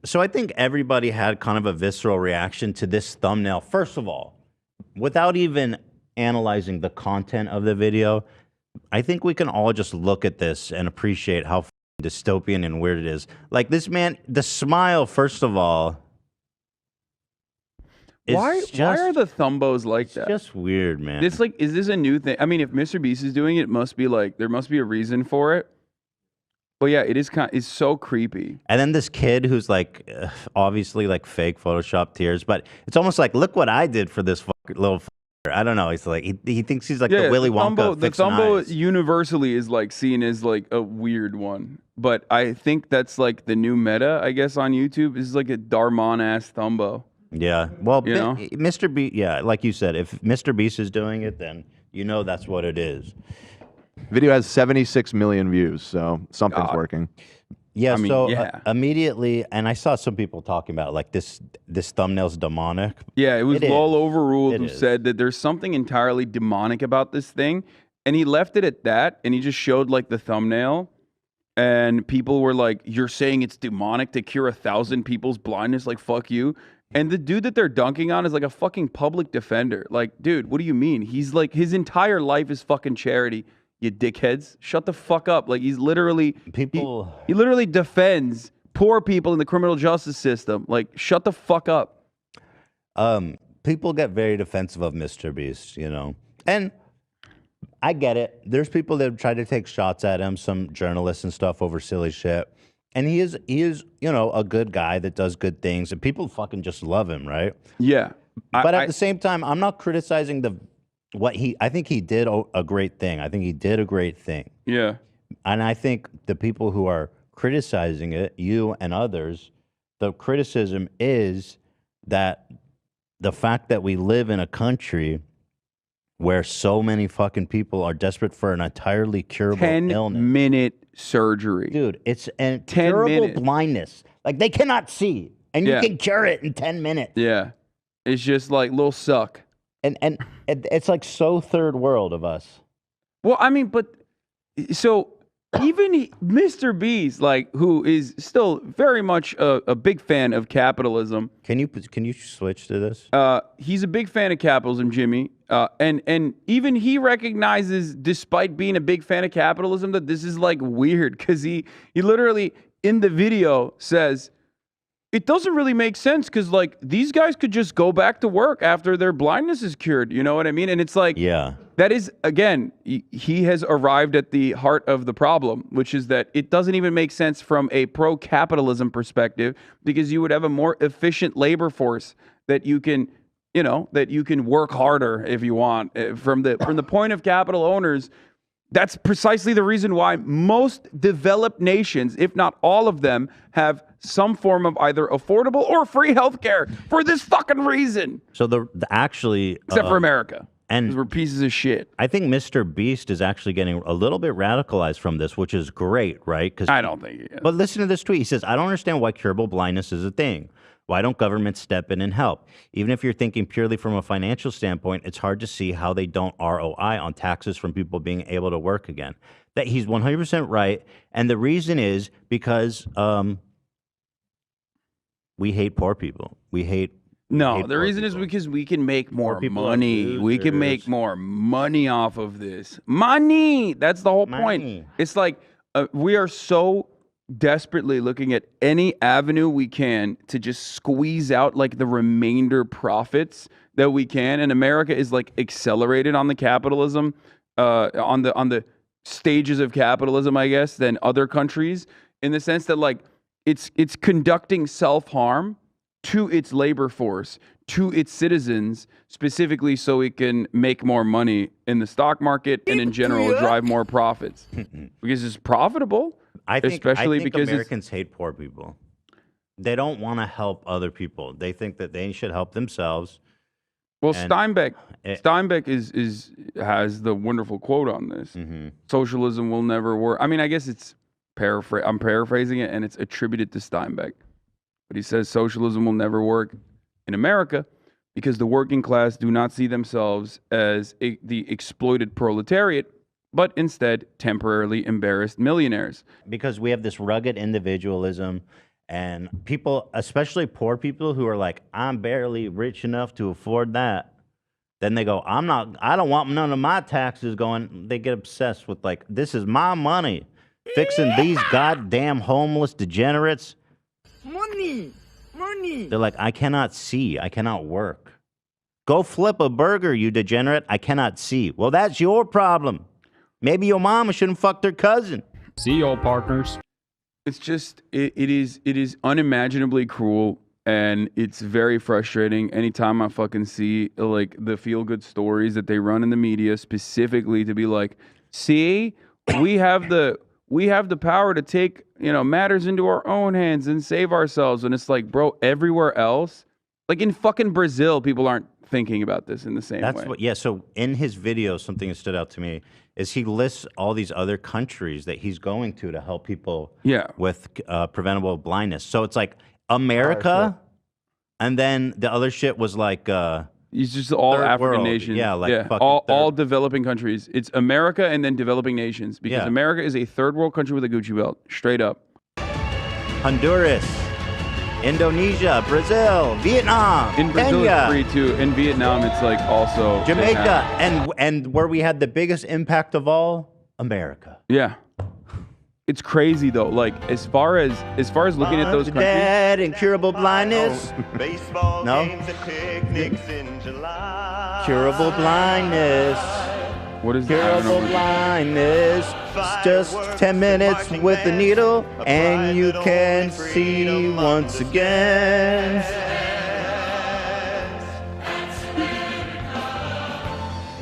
So I think everybody had kind of a visceral reaction to this thumbnail. First of all, without even analyzing the content of the video, I think we can all just look at this and appreciate how dystopian and weird it is. Like this man, the smile, first of all, is Why are the thumbos like that? just weird, man. It's like, is this a new thing? I mean, if Mr. Beast is doing it, it must be like there must be a reason for it. But yeah, it's so creepy. And then this kid who's like, obviously like fake Photoshop tears, but it's almost like, look what I did for this little. I don't know. He's like he thinks he's like the Willy Wonka. The thumbo universally is like seen as like a weird one, but I think that's like the new meta, I guess, on YouTube. Is like a Darmon ass thumbo. Yeah. Well, You know? Mr. Beast. Yeah, like you said, if Mr. Beast is doing it, then you know that's what it is. Video has 76 million views, so something's working. Yeah. I mean, so yeah. Immediately, and I saw some people talking about it, like this thumbnail's demonic. Yeah, it was It is. Lol Overruled It who is. said that there's something entirely demonic about this thing, and he left it at that, and he just showed like the thumbnail, and people were like, "You're saying it's demonic to cure 1,000 people's blindness? Like, fuck you." And the dude that they're dunking on is like a fucking public defender. Like, dude, what do you mean? He's like, his entire life is fucking charity. You dickheads, shut the fuck up. Like, he's literally People. he literally defends poor people in the criminal justice system. Like, shut the fuck up. People get very defensive of Mr. Beast, you know, and I get it. There's people that try to take shots at him, some journalists and stuff over silly shit. And he is, you know, a good guy that does good things, and people fucking just love him, right? Yeah, But at the same time, I'm not criticizing I think he did a great thing. I think he did a great thing. yeah. And I think the people who are criticizing it, you and others, the criticism is that the fact that we live in a country where so many fucking people are desperate for an entirely curable illness. 10-minute surgery. Dude, it's an 10 curable minutes. blindness. Like they cannot see, and Yeah. you can cure it in 10 minutes. Yeah. It's just like little suck. And it's like so third world of us. Well, I mean, but so even Mr. Beast, like, who is still very much a big fan of capitalism. Can you switch to this? He's a big fan of capitalism, Jimmy. And even he recognizes, despite being a big fan of capitalism, that this is like weird because he literally in the video says, it doesn't really make sense because like these guys could just go back to work after their blindness is cured. You know what I mean? And it's like, Yeah. that is, again, he has arrived at the heart of the problem, which is that it doesn't even make sense from a pro-capitalism perspective because you would have a more efficient labor force that you can, you know, that you can work harder if you want. From the point of capital owners, that's precisely the reason why most developed nations, if not all of them, have some form of either affordable or free healthcare for this fucking reason. So the actually, Except for America. and Because we're pieces of shit. I think Mr. Beast is actually getting a little bit radicalized from this, which is great, right? I don't think it is. But listen to this tweet. He says, "I don't understand why curable blindness is a thing. Why don't governments step in and help? Even if you're thinking purely from a financial standpoint, it's hard to see how they don't ROI on taxes from people being able to work again." That he's 100% right, and the reason is because we hate poor people. We hate. No, the reason is because we can make more people are money. We can make losers. more money off of this. Money! That's the whole point. Money. It's like we are so desperately looking at any avenue we can to just squeeze out like the remainder profits that we can. And America is like accelerated on the capitalism, on the stages of capitalism, I guess, than other countries in the sense that like it's conducting self-harm to its labor force, to its citizens, specifically so it can make more money in the stock market and in general drive more profits because it's profitable. I think, especially because Americans hate poor people. They don't want to help other people. They think that they should help themselves. Well, And Steinbeck has the wonderful quote on this. Socialism will never work. I mean, I guess it's I'm paraphrasing it, and it's attributed to Steinbeck. But he says socialism will never work in America because the working class do not see themselves as the exploited proletariat, but instead temporarily embarrassed millionaires. Because we have this rugged individualism, And people, especially poor people who are like, I'm barely rich enough to afford that. Then they go, I don't want none of my taxes going. They get obsessed with like, this is my money. Fixing these goddamn homeless degenerates. Money. They're like, I cannot see. I cannot work. Go flip a burger, you degenerate. I cannot see. Well, that's your problem. Maybe your mama shouldn't fuck their cousin. See you, old partners. It's just, it is unimaginably cruel, and it's very frustrating anytime I fucking see like the feel-good stories that they run in the media specifically to be like, see, we have the power to take, matters into our own hands and save ourselves. And it's like, bro, everywhere else, like in fucking Brazil, people aren't thinking about this in the same way. Yeah. So in his video, something that stood out to me is he lists all these other countries that he's going to help people with preventable blindness. So it's like America, and then the other shit was like it's just all African nations. Yeah, like all developing countries. It's America and then developing nations, because America is a third world country with a Gucci belt, straight up. Honduras, Indonesia, Brazil, Vietnam, in Brazil Kenya. It's free too. In Vietnam, it's like also Jamaica, and where we had the biggest impact of all, America. Yeah. It's crazy though. Like as far as looking at those countries, dead, incurable blindness. Baseball No? games and picnics in July. Curable blindness. what is that? Curable blindness. It's just 10 minutes with a needle, and you can see once again.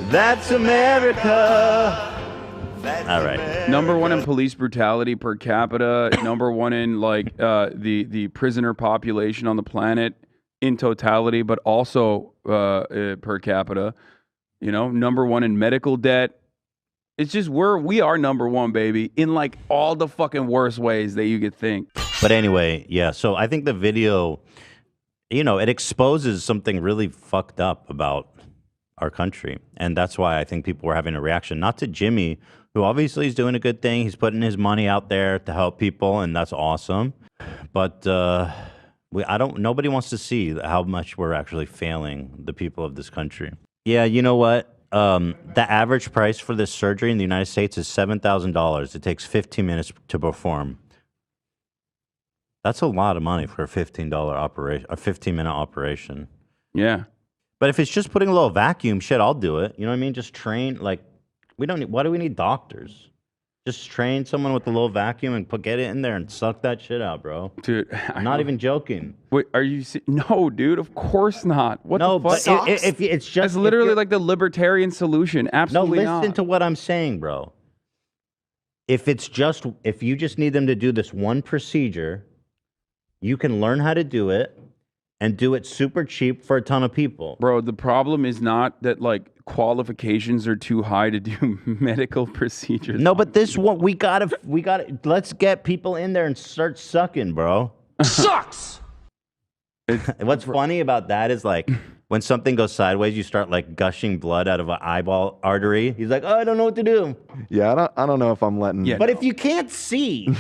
That's America. All right. Number one in police brutality per capita. Number one in like the prisoner population on the planet in totality, but also per capita. Number one in medical debt. It's just we are number one, baby, in like all the fucking worst ways that you could think. But anyway, yeah. So I think the video, it exposes something really fucked up about our country, and that's why I think people were having a reaction, not to Jimmy, who obviously is doing a good thing. He's putting his money out there to help people, and that's awesome. But nobody wants to see how much we're actually failing the people of this country. Yeah, you know what? The average price for this surgery in the United States is $7,000. It takes 15 minutes to perform. That's a lot of money for a $15 operation, a 15-minute operation. Yeah. But if it's just putting a little vacuum, shit, I'll do it. You know what I mean? Just train, like, why do we need doctors? Just train someone with a little vacuum and get it in there and suck that shit out, bro. Dude, I'm not even joking. Wait, are you? No, dude. Of course not. What No, the fuck? but if it's just... That's literally like the libertarian solution. Absolutely no, listen to what I'm saying, bro. If you just need them to do this one procedure, you can learn how to do it and do it super cheap for a ton of people. Bro, the problem is not that like qualifications are too high to do medical procedures. No, but this one, we gotta, let's get people in there and start sucking, bro. Sucks! What's funny about that is like, when something goes sideways, you start like gushing blood out of an eyeball artery. He's like, oh, I don't know what to do. Yeah, I don't know if I'm letting. Yeah. But if you can't see,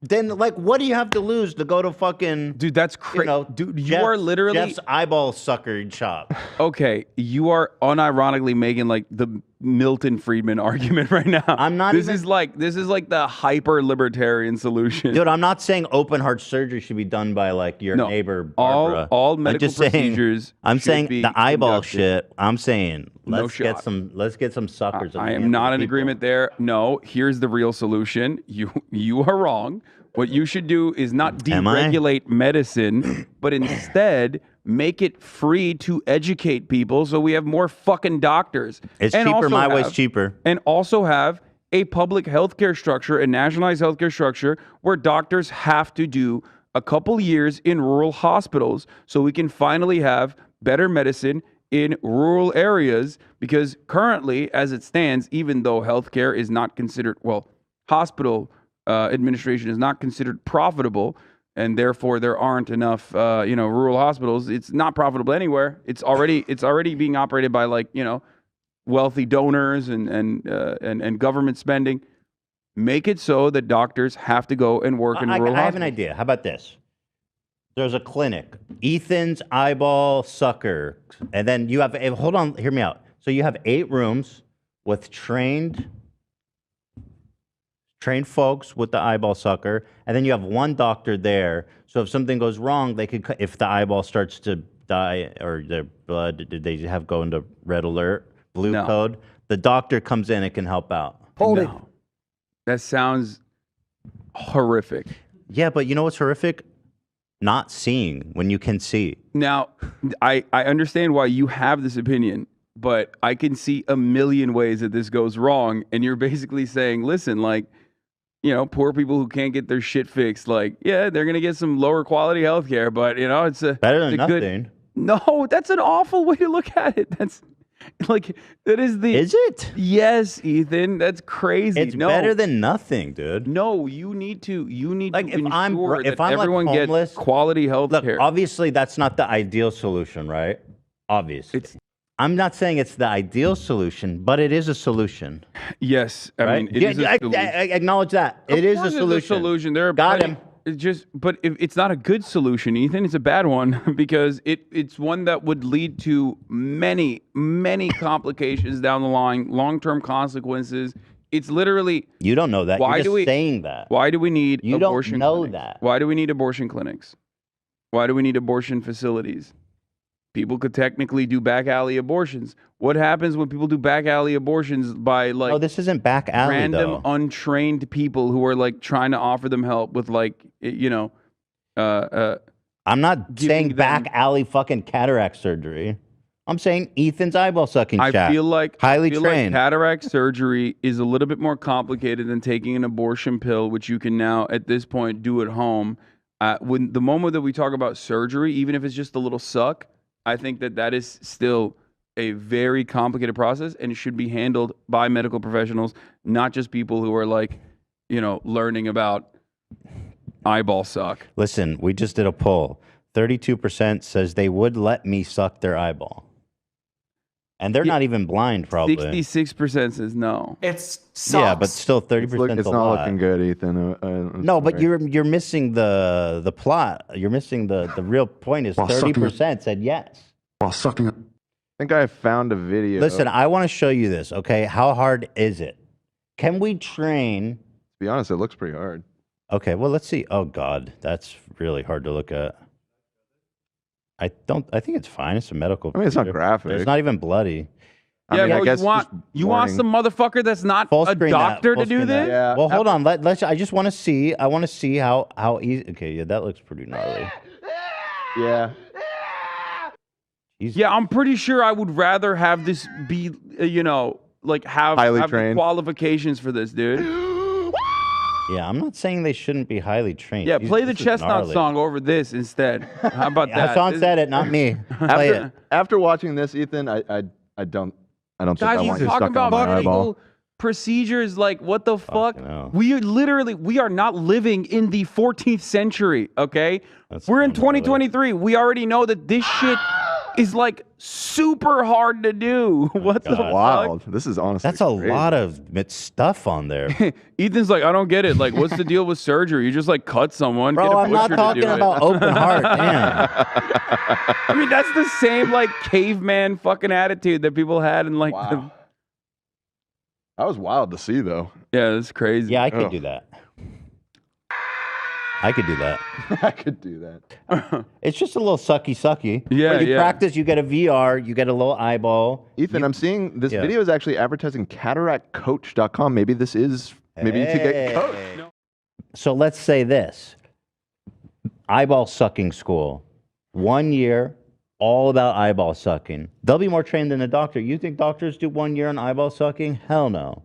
then like, what do you have to lose to go to fucking... Dude, that's crazy. Dude, you are literally... Jeff's eyeball sucker shop. Okay, you are unironically making like the Milton Friedman argument right now. I'm not This is like the hyper libertarian solution. Dude, I'm not saying open heart surgery should be done by like your neighbor Barbara. All medical procedures. I'm saying be the eyeball conducted. shit. I'm saying let's shot. get some suckers. I am not in agreement there. No, here's the real solution. You are wrong. What you should do is not deregulate medicine, but instead make it free to educate people so we have more fucking doctors. It's cheaper. My way's cheaper. And also have a public healthcare structure, a nationalized healthcare structure where doctors have to do a couple years in rural hospitals so we can finally have better medicine in rural areas, because currently, as it stands, even though healthcare is not considered, hospital administration is not considered profitable, and therefore there aren't enough, rural hospitals. It's not profitable anywhere. It's already being operated by wealthy donors and government spending. Make it so that doctors have to go and work in rural hospitals. I have an idea. How about this? There's a clinic, Ethan's eyeball sucker, and then you have. Hold on, hear me out. So you have 8 rooms with trained folks with the eyeball sucker, and then you have 1 doctor there. So if something goes wrong, they could. If the eyeball starts to die or their blood, did they have go into red alert, blue code? The doctor comes in and can help out. Hold it. That sounds horrific. Yeah, but you know what's horrific? Not seeing when you can see. Now, I understand why you have this opinion, but I can see a million ways that this goes wrong. And you're basically saying, listen, like, you know, poor people who can't get their shit fixed, like, yeah, they're going to get some lower quality health care, but, you know, it's better than nothing. Good, no, that's an awful way to look at it. That's like, that is the. Is it? Yes, Ethan. That's crazy. It's better than nothing, dude. No, you need to like to if I'm everyone like homeless, gets quality health care. Obviously, that's not the ideal solution, right? Obviously. I'm not saying it's the ideal solution, but it is a solution. Yes, I right? mean, it is a solution. I acknowledge that. It is a solution. It's a solution. There are Got him. It's just, but it's not a good solution, Ethan. It's a bad one because it's one that would lead to many complications down the line, long-term consequences. It's literally. You don't know that. Why You're do we saying that? Why do we need you abortion don't know clinics? that. Why do we need abortion clinics? Why do we need abortion facilities? People could technically do back alley abortions. What happens when people do back alley abortions by like? No, this isn't back alley random though. untrained people who are like trying to offer them help with like, you know. I'm not saying back alley fucking cataract surgery. I'm saying Ethan's eyeball sucking. I feel like highly trained. Like cataract surgery is a little bit more complicated than taking an abortion pill, which you can now at this point do at home. When the moment that we talk about surgery, even if it's just a little suck, I think that is still a very complicated process, and it should be handled by medical professionals, not just people who are like, you know, learning about eyeball suck. Listen, we just did a poll. 32% says they would let me suck their eyeball. And they're not even blind, probably. 66% says no. It's sucks. Yeah, but still 30% It's not looking good, Ethan. No, but you're missing the plot. You're missing the real point is 30% said yes. While sucking. I think I found a video. Listen, I want to show you this, okay? How hard is it? Can we train? To be honest, it looks pretty hard. Okay, well, let's see. Oh, God, that's really hard to look at. I think it's fine. It's a medical. I mean, it's not graphic. It's not even bloody. I Yeah, mean, I bro, guess you want some motherfucker that's not a doctor to do this? Yeah. Well, hold on. Let's. I just want to see. I want to see how easy. Okay, yeah, that looks pretty gnarly. Yeah. He's, Yeah, I'm pretty sure I would rather have this be, you know, like have the qualifications for this, dude. Yeah, I'm not saying they shouldn't be highly trained. Yeah, play the Chestnut song over this instead. How about that? Hasan said it, not me. Play it. After watching this, Ethan, I don't think Guys, I he's want you talking stuck on about my eyeball. medical procedures. Like, what the fuck? no. We are not living in the 14th century, okay? We're in so gnarly. 2023. We already know that this shit is like super hard to do. What the fuck? Wild. This is honestly That's a crazy. lot of stuff on there. Ethan's like, I don't get it. Like, what's the deal with surgery? You just like cut someone. Bro, get a I'm not butcher to talking do it. about open heart. Damn. I mean, that's the same like caveman fucking attitude that people had in like Wow. That was wild to see, though. yeah, that's crazy. Yeah, I could do that. I could do that. I could do that. It's just a little sucky. Yeah, When you yeah. practice, you get a VR, you get a little eyeball. Ethan, I'm seeing this video is actually advertising cataractcoach.com. Maybe this is to get coached. So let's say this. Eyeball sucking school. 1 year, all about eyeball sucking. They'll be more trained than a doctor. You think doctors do 1 year on eyeball sucking? Hell no.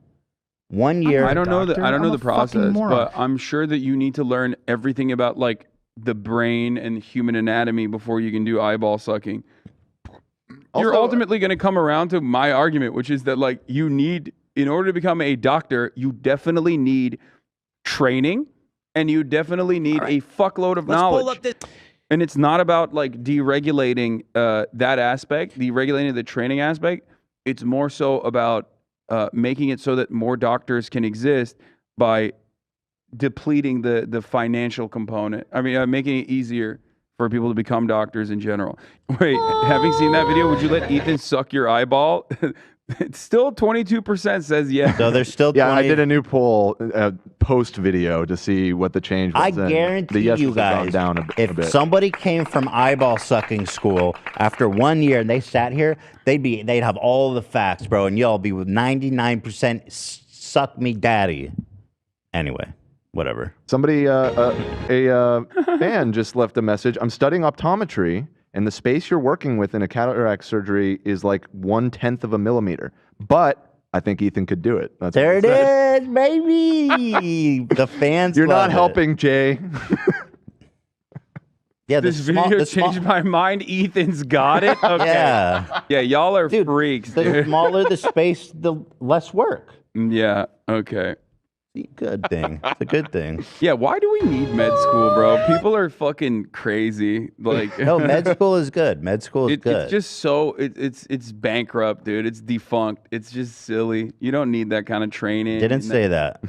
1 year. I don't know the process, moron. but I'm sure that you need to learn everything about like the brain and human anatomy before you can do eyeball sucking. You're Also- ultimately going to come around to my argument, which is that like you need, in order to become a doctor, you definitely need training and you definitely need a fuckload of knowledge. And it's not about like deregulating that aspect, deregulating the training aspect. It's more so about making it so that more doctors can exist by depleting the financial component. I mean, making it easier for people to become doctors in general. Wait, having seen that video, would you let Ethan suck your eyeball? It's still 22% says yes. So there's still 20. Yeah, I did a new poll post video to see what the change was. I and guarantee the yeses you have gone guys, down a if bit. somebody came from eyeball sucking school after 1 year and they sat here, they'd have all the facts, bro, and y'all be with 99% suck me daddy. Anyway, whatever. Somebody, a fan just left a message. I'm studying optometry, and the space you're working with in a cataract surgery is like 1/10 of a millimeter. But I think Ethan could do it. That's There what it he said. is, baby. The fans You're love not it. helping, Jay. Yeah, This video changed my mind. Ethan's got it. Okay. Yeah. Yeah, y'all are Dude, freaks, the dude. smaller the space, the less work. Yeah, okay. Good thing. It's a good thing. Yeah, why do we need med school, bro? People are fucking crazy. Like, No, med school is good. Med school is good. It's just so it's bankrupt, dude. It's defunct. It's just silly. You don't need that kind of training. Didn't say that.